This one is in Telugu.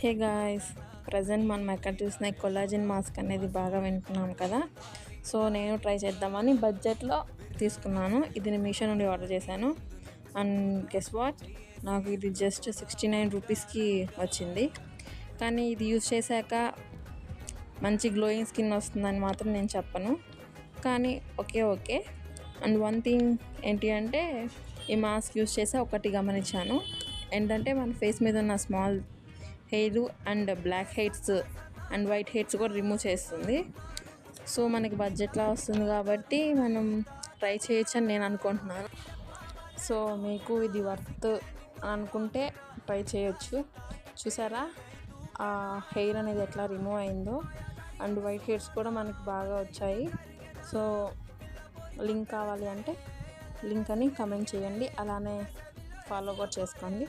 హే గాయ్స్, ప్రజెంట్ మనం ఎక్కడ చూసిన కొల్లాజెన్ మాస్క్ అనేది బాగా వింటున్నాం కదా. సో నేను ట్రై చేద్దామని బడ్జెట్లో తీసుకున్నాను. ఇది నేను మీషో నుండి ఆర్డర్ చేశాను. అండ్ గెస్ వాట్, నాకు ఇది జస్ట్ 69 రూపీస్కి వచ్చింది. కానీ ఇది యూజ్ చేశాక మంచి గ్లోయింగ్ స్కిన్ వస్తుందని మాత్రం నేను చెప్పను. కానీ ఓకే. అండ్ వన్ థింగ్ ఏంటి అంటే, ఈ మాస్క్ యూజ్ చేసే ఒకటి గమనించాను. ఏంటంటే మన ఫేస్ మీద ఉన్న small hair and black hairs and white hairs కూడా రిమూవ్ చేస్తుంది. సో మనకి బడ్జెట్లో వస్తుంది కాబట్టి మనం ట్రై చేయొచ్చు అని నేను అనుకుంటున్నాను. సో మీకు ఇది వర్త్ అనుకుంటే ట్రై చేయొచ్చు. చూసారా ఆ హెయిర్ అనేది ఎట్లా రిమూవ్ అయిందో, అండ్ వైట్ హెయిర్స్ కూడా మనకి బాగా వచ్చాయి. సో లింక్ కావాలి అంటే లింక్ అని కమెంట్ చేయండి, అలానే ఫాలో కూడా చేసుకోండి.